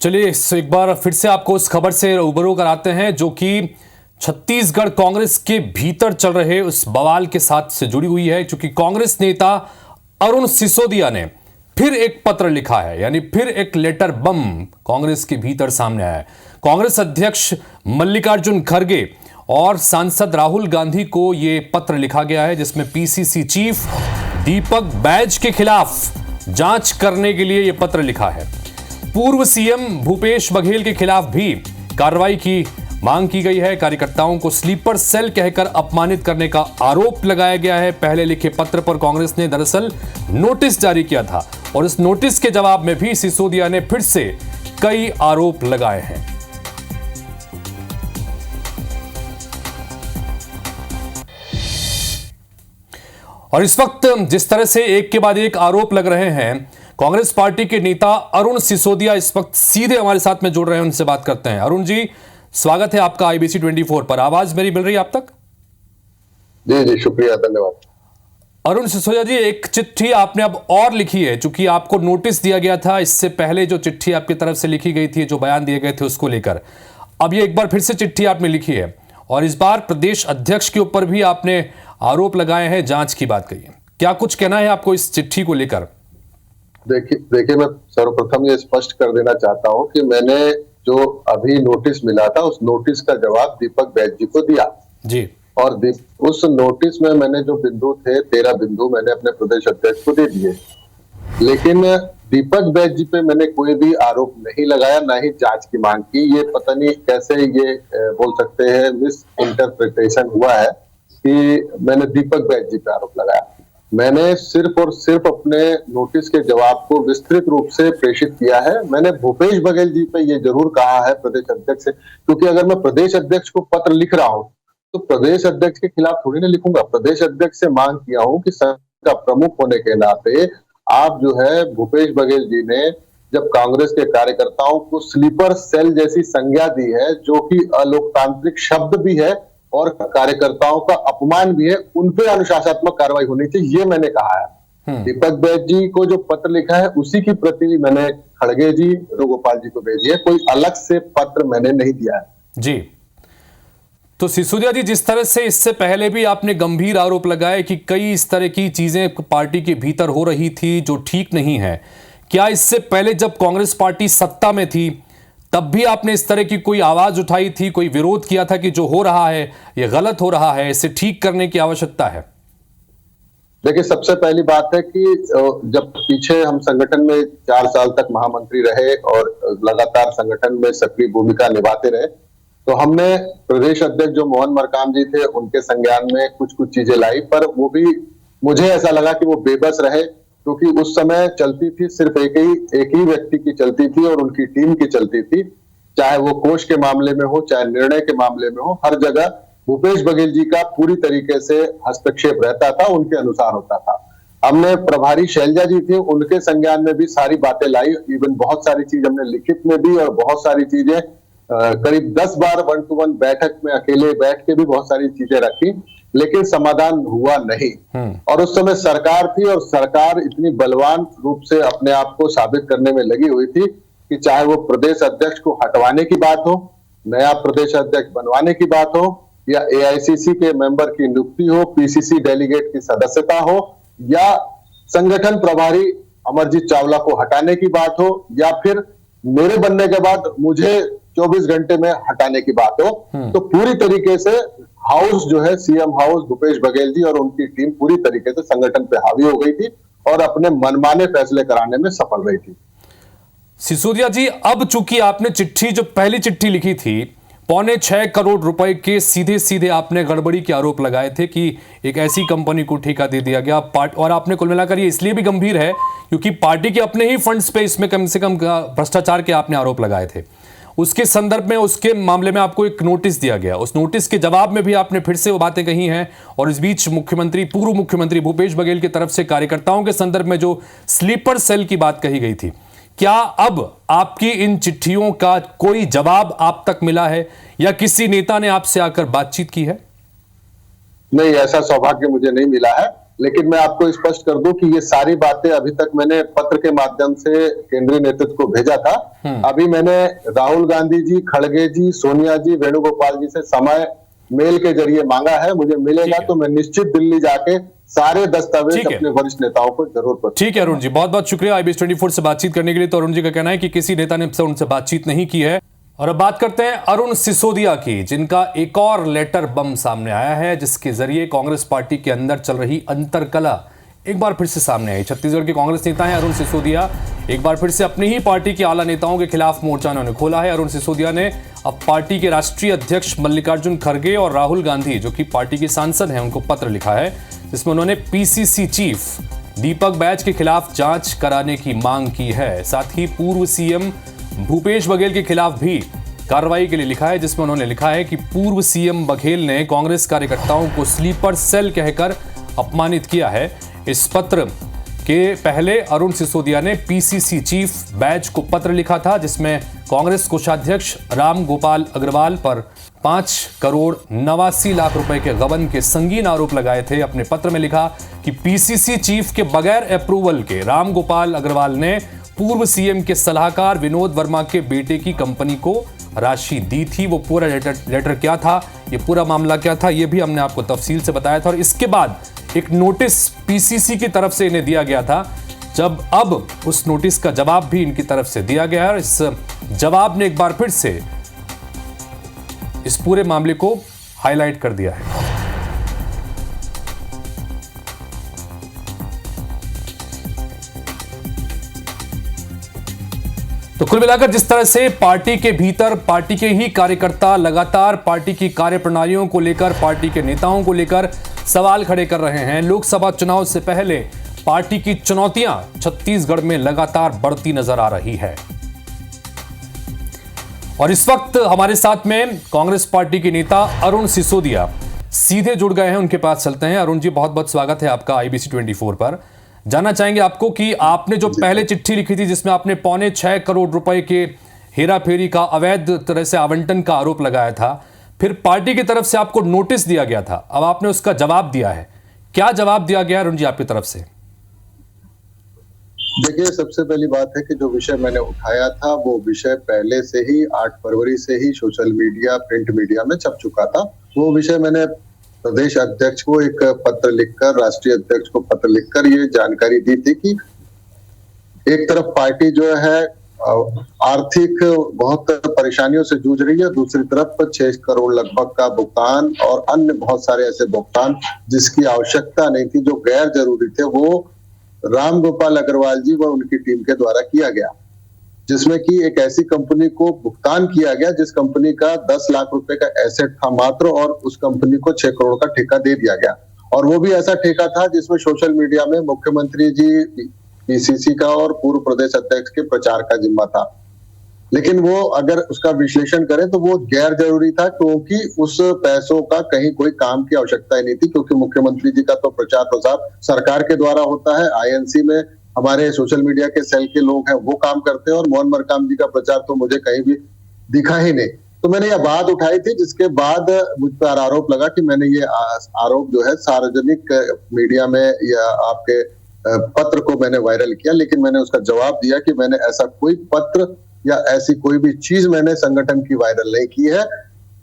चलिए एक बार फिर से आपको उस खबर से रूबरू कराते हैं जो कि छत्तीसगढ़ कांग्रेस के भीतर चल रहे उस बवाल के साथ से जुड़ी हुई है। क्योंकि कांग्रेस नेता अरुण सिसोदिया ने फिर एक पत्र लिखा है, यानी फिर एक लेटर बम कांग्रेस के भीतर सामने आया है। कांग्रेस अध्यक्ष मल्लिकार्जुन खड़गे और सांसद राहुल गांधी को यह पत्र लिखा गया है, जिसमें पीसीसी चीफ दीपक बैज के खिलाफ जांच करने के लिए यह पत्र लिखा है। पूर्व सीएम भूपेश बघेल के खिलाफ भी कार्रवाई की मांग की गई है। कार्यकर्ताओं को स्लीपर सेल कहकर अपमानित करने का आरोप लगाया गया है। पहले लिखे पत्र पर कांग्रेस ने दरअसल नोटिस जारी किया था और इस नोटिस के जवाब में भी सिसोदिया ने फिर से कई आरोप लगाए हैं। और इस वक्त जिस तरह से एक के बाद एक आरोप लग रहे हैं, कांग्रेस पार्टी के नेता अरुण सिसोदिया इस वक्त सीधे हमारे साथ में जुड़ रहे हैं, उनसे बात करते हैं। अरुण जी, स्वागत है आपका आईबीसी 24 पर। आवाज मेरी मिल रही है आप तक? जी जी, शुक्रिया, धन्यवाद। अरुण सिसोदिया जी, एक चिट्ठी आपने अब और लिखी है, चूंकि आपको नोटिस दिया गया था इससे पहले जो चिट्ठी आपकी तरफ से लिखी गई थी, जो बयान दिए गए थे उसको लेकर। अब ये एक बार फिर से चिट्ठी आपने लिखी है और इस बार प्रदेश अध्यक्ष के ऊपर भी आपने आरोप लगाए हैं, जांच की बात कही है। क्या कुछ कहना है आपको इस चिट्ठी को लेकर? देखिए, मैं सर्वप्रथम ये स्पष्ट कर देना चाहता हूं कि मैंने जो अभी नोटिस मिला था उस नोटिस का जवाब दीपक बैज जी को दिया जी। और उस नोटिस में मैंने जो बिंदु थे 13 बिंदु मैंने अपने प्रदेश अध्यक्ष को दे दिए, लेकिन दीपक बैज जी पे मैंने कोई भी आरोप नहीं लगाया, ना ही जांच की मांग की। ये पता नहीं कैसे ये बोल सकते हैं मिस इंटरप्रिटेशन हुआ है कि मैंने दीपक बैज जी पे आरोप लगाया। मैंने सिर्फ और सिर्फ अपने नोटिस के जवाब को विस्तृत रूप से प्रेषित किया है। मैंने भूपेश बघेल जी पे ये जरूर कहा है प्रदेश अध्यक्ष से, क्योंकि अगर मैं प्रदेश अध्यक्ष को पत्र लिख रहा हूं तो प्रदेश अध्यक्ष के खिलाफ थोड़ी ना लिखूंगा। प्रदेश अध्यक्ष से मांग किया हूं कि संघ का प्रमुख होने के नाते आप जो है भूपेश बघेल जी ने जब कांग्रेस के कार्यकर्ताओं को स्लीपर सेल जैसी संज्ञा दी है, जो कि अलोकतांत्रिक शब्द भी है और कार्यकर्ताओं का अपमान भी है, उन पे अनुशासनात्मक कार्रवाई होनी चाहिए, ये मैंने कहा है। दीपक बैज जी को जो पत्र लिखा है उसी की प्रति मैंने खड़गे जी, वेणुगोपाल जी को भेजी है, कोई अलग से पत्र मैंने नहीं दिया है। जी, तो सिसोदिया जी, जिस तरह से इससे पहले भी आपने गंभीर आरोप लगाए कि कई इस तरह की चीजें पार्टी के भीतर हो रही थी जो ठीक नहीं है, क्या इससे पहले जब कांग्रेस पार्टी सत्ता में थी तब भी आपने इस तरह की कोई आवाज उठाई थी, कोई विरोध किया था कि जो हो रहा है ये गलत हो रहा है, इसे ठीक करने की आवश्यकता है? देखिए, सबसे पहली बात है कि जब पीछे हम संगठन में 4 साल तक महामंत्री रहे और लगातार संगठन में सक्रिय भूमिका निभाते रहे, तो हमने प्रदेश अध्यक्ष जो मोहन मरकाम जी थे उनके संज्ञान में कुछ चीजें लाई, पर वो भी मुझे ऐसा लगा कि वो बेबस रहे, क्योंकि उस समय चलती थी सिर्फ एक ही व्यक्ति की चलती थी और उनकी टीम की चलती थी। चाहे वो कोष के मामले में हो, चाहे निर्णय के मामले में हो, हर जगह भूपेश बघेल जी का पूरी तरीके से हस्तक्षेप रहता था, उनके अनुसार होता था। हमने प्रभारी शैलजा जी थी, उनके संज्ञान में भी सारी बातें लाई, इवन बहुत सारी चीज हमने लिखित में भी और बहुत सारी चीजें करीब 10 बार 1-to-1 बैठक में अकेले बैठ के भी बहुत सारी चीजें रखी, लेकिन समाधान हुआ नहीं। और उस समय सरकार थी और सरकार इतनी बलवान रूप से अपने आप को साबित करने में लगी हुई थी कि चाहे वो प्रदेश अध्यक्ष को हटवाने की बात हो, नया प्रदेश अध्यक्ष बनवाने की बात हो, या एआईसीसी के मेंबर की नियुक्ति हो, पीसीसी डेलीगेट की सदस्यता हो, या संगठन प्रभारी अमरजीत चावला को हटाने की बात हो, या फिर मेरे बनने के बाद मुझे 24 घंटे में हटाने की बात हो, तो पूरी तरीके से हाउस जो है, सीएम हाउस, भूपेश बघेल जी और उनकी टीम पूरी तरीके से संगठन पे हावी हो गई थी और अपने मनमाने फैसले कराने में सफल रही थी। सिसोदिया जी, अब चूंकि आपने चिट्ठी, जो पहली चिट्ठी लिखी थी, 6.25 करोड़ रुपए के सीधे सीधे आपने गड़बड़ी के आरोप लगाए थे कि एक ऐसी कंपनी को ठेका दे दिया गया, और आपने कुल मिलाकर ये इसलिए भी गंभीर है क्योंकि पार्टी के अपने ही फंड्स पे इसमें कम से कम भ्रष्टाचार के आपने आरोप लगाए थे। उसके संदर्भ में, उसके मामले में आपको एक नोटिस दिया गया, उस नोटिस के जवाब में भी आपने फिर से वो बातें कही हैं, और इस बीच पूर्व मुख्यमंत्री भूपेश बघेल की तरफ से कार्यकर्ताओं के संदर्भ में जो स्लीपर सेल की बात कही गई थी, क्या अब आपकी इन चिट्ठियों का कोई जवाब आप तक मिला है या किसी नेता ने आपसे आकर बातचीत की है? नहीं, ऐसा सौभाग्य मुझे नहीं मिला है। लेकिन मैं आपको स्पष्ट कर दूं कि ये सारी बातें अभी तक मैंने पत्र के माध्यम से केंद्रीय नेतृत्व को भेजा था। अभी मैंने राहुल गांधी जी, खड़गे जी, सोनिया जी, वेणुगोपाल जी से समय मेल के जरिए मांगा है। मुझे मिलेगा तो मैं निश्चित दिल्ली जाके सारे दस्तावेज अपने वरिष्ठ नेताओं को जरूर पहुंचाऊंगा। ठीक है अरुण जी, बहुत बहुत शुक्रिया IBS 24 से बातचीत करने के लिए। तो अरुण जी का कहना है कि किसी नेता ने उनसे बातचीत नहीं की है। और अब बात करते हैं अरुण सिसोदिया की, जिनका एक और लेटर बम सामने आया है, जिसके जरिए कांग्रेस पार्टी के अंदर चल रही अंतरकला एक बार फिर से सामने आई। छत्तीसगढ़ के कांग्रेस नेता हैं अरुण सिसोदिया। एक बार फिर से अपनी ही पार्टी के आला नेताओं के खिलाफ मोर्चा उन्होंने खोला है। अरुण सिसोदिया ने अब पार्टी के राष्ट्रीय अध्यक्ष मल्लिकार्जुन खड़गे और राहुल गांधी, जो कि पार्टी के सांसद हैं, उनको पत्र लिखा है, जिसमें उन्होंने PCC चीफ दीपक बैज के खिलाफ जांच कराने की मांग की है। साथ ही पूर्व CM भूपेश बघेल के खिलाफ भी कार्रवाई के लिए लिखा है, जिसमें उन्होंने लिखा है कि पूर्व CM बघेल ने कांग्रेस कार्यकर्ताओं को स्लीपर सेल कहकर अपमानित किया है। इस पत्र के पहले अरुण सिसोदिया ने PCC चीफ बैज को पत्र लिखा था, जिसमें कांग्रेस कोषाध्यक्ष राम गोपाल अग्रवाल पर 5 करोड़ 89 लाख रुपए के गबन के संगीन आरोप लगाए थे। अपने पत्र में लिखा कि PCC चीफ के बगैर अप्रूवल के राम गोपाल अग्रवाल ने पूर्व CM के सलाहकार विनोद वर्मा के बेटे की कंपनी को राशि दी थी। वो पूरा लेटर क्या था, ये पूरा मामला क्या था, ये भी हमने आपको तफसील से बताया था। और इसके बाद एक नोटिस PCC की तरफ से इन्हें दिया गया था, जब अब उस नोटिस का जवाब भी इनकी तरफ से दिया गया है। और इस जवाब ने एक बार फिर से इस पूरे मामले को हाईलाइट कर दिया है। तो कुल मिलाकर जिस तरह से पार्टी के भीतर पार्टी के ही कार्यकर्ता लगातार पार्टी की कार्यप्रणालियों को लेकर, पार्टी के नेताओं को लेकर सवाल खड़े कर रहे हैं, लोकसभा चुनाव से पहले पार्टी की चुनौतियां छत्तीसगढ़ में लगातार बढ़ती नजर आ रही है। और इस वक्त हमारे साथ में कांग्रेस पार्टी के नेता अरुण सिसोदिया सीधे जुड़ गए हैं, उनके पास चलते हैं। अरुण जी, बहुत बहुत स्वागत है आपका IBC 24 पर। जानना चाहेंगे आपको कि आपने जो पहले चिट्ठी लिखी थी, जिसमें आपने 6.25 करोड़ रुपए के हेरा फेरी का अवैध तरह से आवंटन का आरोप लगाया था, फिर पार्टी की तरफ से आपको नोटिस दिया गया था, अब आपने उसका जवाब दिया है। क्या जवाब दिया गया अरुण जी आपकी तरफ से? देखिए, सबसे पहली बात है कि जो विषय मैंने उठाया था वो विषय पहले से ही 8 फरवरी से ही सोशल मीडिया, प्रिंट मीडिया में छप चुका था। वो विषय मैंने प्रदेश अध्यक्ष को एक पत्र लिखकर, राष्ट्रीय अध्यक्ष को पत्र लिखकर ये जानकारी दी थी कि एक तरफ पार्टी जो है आर्थिक बहुत परेशानियों से जूझ रही है, दूसरी तरफ 6 करोड़ लगभग का भुगतान और अन्य बहुत सारे ऐसे भुगतान जिसकी आवश्यकता नहीं थी, जो गैर जरूरी थे, वो राम गोपाल अग्रवाल जी व उनकी टीम के द्वारा किया गया, जिसमें कि एक ऐसी कंपनी को भुगतान किया गया जिस कंपनी का 10 लाख रुपए का एसेट था मात्र, और उस कंपनी को 6 करोड़ का ठेका दे दिया गया। और वो भी ऐसा ठेका था जिसमें सोशल मीडिया में मुख्यमंत्री जी, PCC का और पूर्व प्रदेश अध्यक्ष के प्रचार का जिम्मा था। लेकिन वो अगर उसका विश्लेषण करें तो वो गैर जरूरी था, क्योंकि उस पैसों का कहीं कोई काम की आवश्यकता ही नहीं थी, क्योंकि मुख्यमंत्री जी का तो प्रचार प्रसार सरकार के द्वारा होता है। INC में हमारे सोशल मीडिया के सेल के लोग हैं, वो काम करते हैं, और मोहन मरकाम जी का प्रचार तो मुझे कहीं भी दिखा ही नहीं। तो मैंने यह बात उठाई थी, जिसके बाद मुझ पर आरोप लगा कि मैंने ये आरोप जो है सार्वजनिक मीडिया में या आपके पत्र को मैंने वायरल किया। लेकिन मैंने उसका जवाब दिया कि मैंने ऐसा कोई पत्र या ऐसी कोई भी चीज मैंने संगठन की वायरल नहीं की है।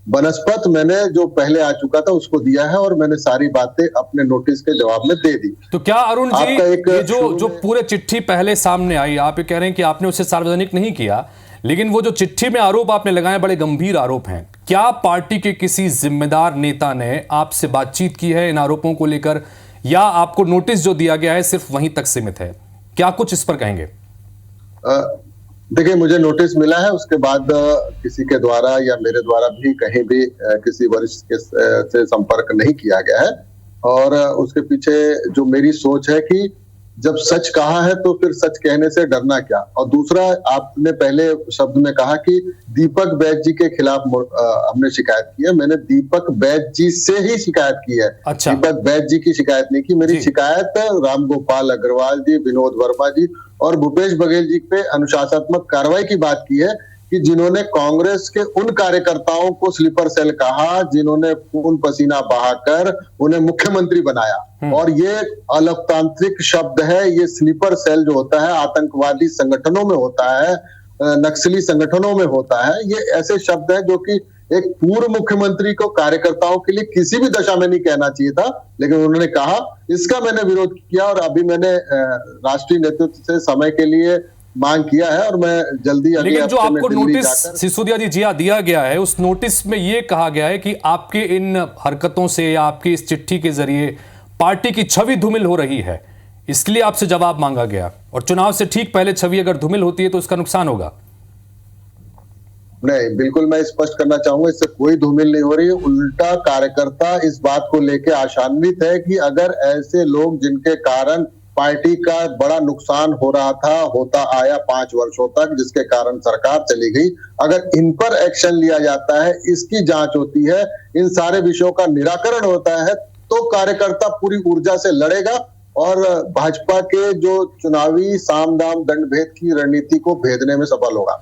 बनस्पत मैंने जो पहले आ चुका था उसको दिया है, और मैंने सारी बातें अपने नोटिस के जवाब में दे दी। तो क्या अरुण जी, ये जो पूरे चिट्ठी पहले सामने आई, आप ये कह रहे हैं कि आपने उसे सार्वजनिक नहीं किया, लेकिन वो जो चिट्ठी में आरोप आपने लगाए बड़े गंभीर आरोप हैं, क्या पार्टी के किसी जिम्मेदार नेता ने आपसे बातचीत की है इन आरोपों को लेकर, या आपको नोटिस जो दिया गया है सिर्फ वहीं तक सीमित है? क्या कुछ इस पर कहेंगे? देखिए, मुझे नोटिस मिला है, उसके बाद किसी के द्वारा या मेरे द्वारा भी कहीं भी किसी वरिष्ठ से संपर्क नहीं किया गया है। और उसके पीछे जो मेरी सोच है कि जब सच कहा है तो फिर सच कहने से डरना क्या। और दूसरा, आपने पहले शब्द में कहा कि दीपक बैज जी के खिलाफ हमने शिकायत की है। मैंने दीपक बैज जी से ही शिकायत की है। अच्छा। दीपक बैज जी की शिकायत नहीं की। मेरी शिकायत राम गोपाल अग्रवाल जी, विनोद वर्मा जी और भूपेश बघेल जी पे अनुशासनात्मक कार्रवाई की बात की है, कि जिन्होंने कांग्रेस के उन कार्यकर्ताओं को स्लीपर सेल कहा जिन्होंने खून पसीना बहाकर उन्हें मुख्यमंत्री बनाया। और ये अलोकतांत्रिक शब्द है। ये स्लीपर सेल जो होता है आतंकवादी संगठनों में होता है, नक्सली संगठनों में होता है। ये ऐसे शब्द है जो कि एक पूर्व मुख्यमंत्री को कार्यकर्ताओं के लिए किसी भी दशा में नहीं कहना चाहिए था, लेकिन उन्होंने कहा। इसका मैंने विरोध किया और अभी मैंने राष्ट्रीय नेतृत्व से समय के लिए मांग किया है और मैं जल्दी अगले लेकिन जो हफ्ते में आपको दिल्ली नोटिस जाकर सिसोदिया जी दिया गया है, उस नोटिस में यह कहा गया है कि आपके इन हरकतों से या आपकी इस चिट्ठी के जरिए पार्टी की छवि धूमिल हो रही है, इसलिए आपसे जवाब मांगा गया। और चुनाव से ठीक पहले छवि अगर धूमिल होती है तो उसका नुकसान होगा। नहीं, बिल्कुल मैं स्पष्ट करना चाहूंगा, इससे कोई धूमिल नहीं हो रही है। उल्टा कार्यकर्ता इस बात को लेकर आशान्वित है कि अगर ऐसे लोग जिनके कारण पार्टी का बड़ा नुकसान हो रहा था, होता आया 5 वर्षों तक, जिसके कारण सरकार चली गई, अगर इन पर एक्शन लिया जाता है, इसकी जांच होती है, इन सारे विषयों का निराकरण होता है, तो कार्यकर्ता पूरी ऊर्जा से लड़ेगा और भाजपा के जो चुनावी साम दाम दंड भेद की रणनीति को भेदने में सफल होगा।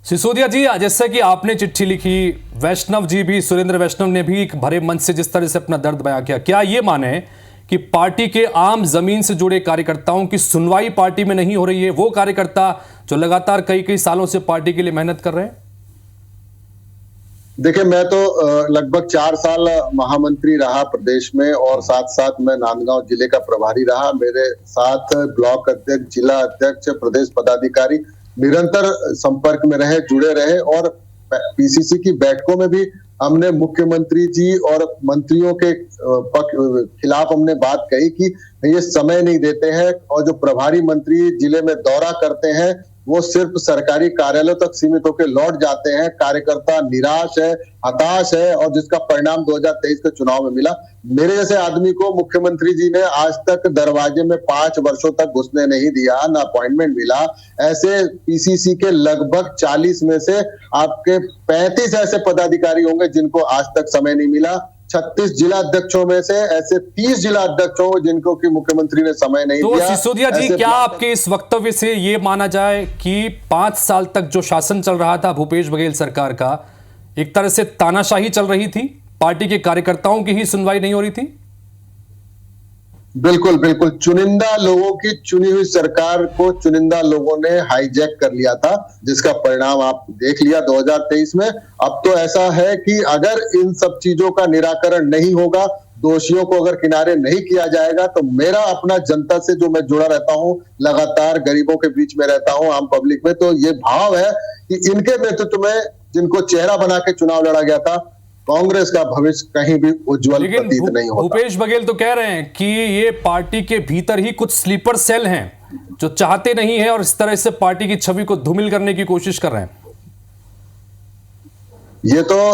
सिसोदिया जी, जैसे कि आपने चिट्ठी लिखी, वैष्णव जी भी, सुरेंद्र वैष्णव ने भी एक भरे मन से जिस तरह से अपना दर्द बयां किया, क्या ये माने कि पार्टी के आम जमीन से जुड़े कार्यकर्ताओं की सुनवाई पार्टी में नहीं हो रही है? वो कार्यकर्ता जो लगातार कई सालों से पार्टी के लिए मेहनत कर रहे हैं। देखिए, मैं तो लगभग 4 साल महामंत्री रहा प्रदेश में और साथ साथ मैं नांदगांव जिले का प्रभारी रहा। मेरे साथ ब्लॉक अध्यक्ष, जिला अध्यक्ष, प्रदेश पदाधिकारी निरंतर संपर्क में रहे, जुड़े रहे और पीसीसी की बैठकों में भी हमने मुख्यमंत्री जी और मंत्रियों के खिलाफ हमने बात कही कि ये समय नहीं देते हैं और जो प्रभारी मंत्री जिले में दौरा करते हैं वो सिर्फ सरकारी कार्यालयों तक सीमित होकर लौट जाते हैं। कार्यकर्ता निराश है, हताश है और जिसका परिणाम 2023 के चुनाव में मिला। मेरे जैसे आदमी को मुख्यमंत्री जी ने आज तक दरवाजे में 5 वर्षों तक घुसने नहीं दिया, ना अपॉइंटमेंट मिला। ऐसे पीसीसी के लगभग 40 में से आपके 35 ऐसे पदाधिकारी होंगे जिनको आज तक समय नहीं मिला। 36 जिला अध्यक्षों में से ऐसे 30 जिला अध्यक्ष होंगे जिनको कि मुख्यमंत्री ने समय नहीं दिया। तो सिसोदिया जी, क्या आपके इस वक्तव्य से यह माना जाए कि 5 साल तक जो शासन चल रहा था भूपेश बघेल सरकार का, एक तरह से तानाशाही चल रही थी, पार्टी के कार्यकर्ताओं की ही सुनवाई नहीं हो रही थी? बिल्कुल बिल्कुल, चुनिंदा लोगों की चुनी हुई सरकार को चुनिंदा लोगों ने हाईजैक कर लिया था, जिसका परिणाम आप देख लिया 2023 में। अब तो ऐसा है कि अगर इन सब चीजों का निराकरण नहीं होगा, दोषियों को अगर किनारे नहीं किया जाएगा, तो मेरा अपना जनता से जो मैं जुड़ा रहता हूं, लगातार गरीबों के बीच में रहता हूं, आम पब्लिक में, तो ये भाव है कि इनके नेतृत्व में जिनको चेहरा बना के चुनाव लड़ा गया था, कांग्रेस का भविष्य कहीं भी उज्जवल प्रतीत नहीं होता। भूपेश बघेल तो कह रहे हैं कि ये पार्टी के भीतर ही कुछ स्लीपर सेल हैं जो चाहते नहीं है और इस तरह से पार्टी की छवि को धूमिल करने की कोशिश कर रहे हैं। ये तो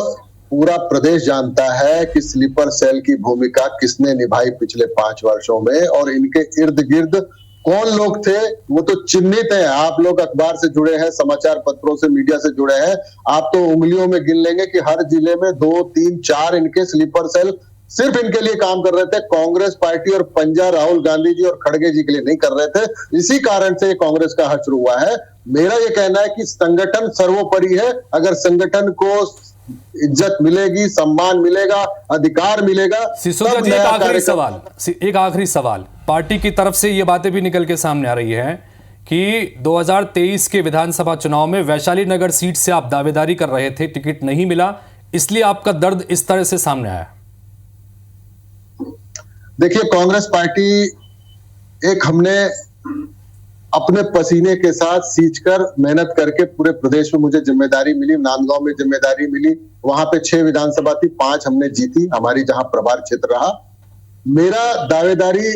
पूरा प्रदेश जानता है कि स्लीपर सेल की भूमिका किसने निभाई पिछले 5 वर्षों में और इनके इर्द गिर्द कौन लोग थे वो तो चिन्हित है। आप लोग अखबार से जुड़े हैं, समाचार पत्रों से, मीडिया से जुड़े हैं, आप तो उंगलियों में गिन लेंगे कि हर जिले में 2, 3, 4 इनके स्लीपर सेल सिर्फ इनके लिए काम कर रहे थे। कांग्रेस पार्टी और पंजा राहुल गांधी जी और खड़गे जी के लिए नहीं कर रहे थे। इसी कारण से कांग्रेस का हश्र हुआ है। मेरा ये कहना है कि संगठन सर्वोपरि है। अगर संगठन को इज्जत मिलेगी, सम्मान मिलेगा, अधिकार मिलेगा। सिसोदिया जी, एक आखिरी सवाल, पार्टी की तरफ से ये बातें भी निकल के सामने आ रही है कि 2023 के विधानसभा चुनाव में वैशाली नगर सीट से आप दावेदारी कर रहे थे, टिकट नहीं मिला, इसलिए आपका दर्द इस तरह से सामने आया। देखिए, कांग्रेस पार्टी एक हमने अपने पसीने के साथ सींचकर मेहनत करके पूरे प्रदेश में मुझे जिम्मेदारी मिली। नांदगांव में जिम्मेदारी मिली, वहां पे 6 विधानसभा थी, 5 हमने जीती, हमारी जहां प्रभार क्षेत्र रहा। मेरा दावेदारी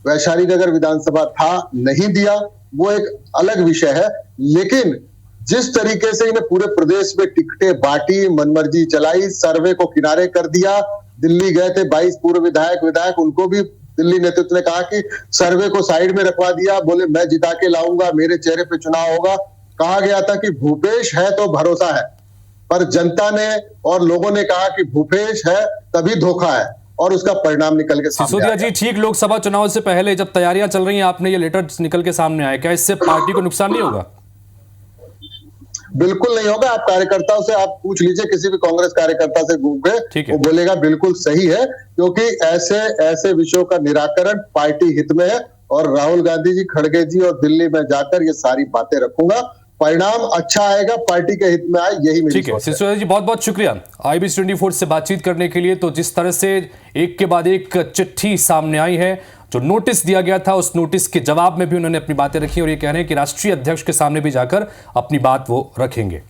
वैशाली नगर विधानसभा था, नहीं दिया, वो एक अलग विषय है। लेकिन जिस तरीके से इन्हें पूरे प्रदेश में टिकटें बांटी, मनमर्जी चलाई, सर्वे को किनारे कर दिया। दिल्ली गए थे 22 पूर्व विधायक, उनको भी दिल्ली नेतृत्व ने कहा कि सर्वे को साइड में रखवा दिया, बोले मैं जिता के लाऊंगा, मेरे चेहरे पे चुनाव होगा। कहा गया था कि भूपेश है तो भरोसा है, पर जनता ने और लोगों ने कहा कि भूपेश है तभी धोखा है और उसका परिणाम निकल के सामने सिसोदिया जी, ठीक लोकसभा चुनाव से पहले जब तैयारियां चल रही हैं, आपने ये लेटर निकल के सामने आया, क्या इससे पार्टी को नुकसान नहीं होगा? बिल्कुल नहीं होगा। आप कार्यकर्ताओं से आप पूछ लीजिए, किसी भी कांग्रेस कार्यकर्ता से घूम ठीक के, है। वो बोलेगा बिल्कुल सही है, क्योंकि ऐसे ऐसे विषयों का निराकरण पार्टी हित में है। और राहुल गांधी जी, खड़गे जी और दिल्ली में जाकर ये सारी बातें रखूंगा, परिणाम अच्छा आएगा, पार्टी के हित में आए, यही मेरी ठीक है सोच है। सिसोदिया जी, बहुत बहुत शुक्रिया IBC 24 से बातचीत करने के लिए। तो जिस तरह से एक के बाद एक चिट्ठी सामने आई है, जो नोटिस दिया गया था, उस नोटिस के जवाब में भी उन्होंने अपनी बातें रखी और ये कह रहे हैं कि राष्ट्रीय अध्यक्ष के सामने भी जाकर अपनी बात वो रखेंगे।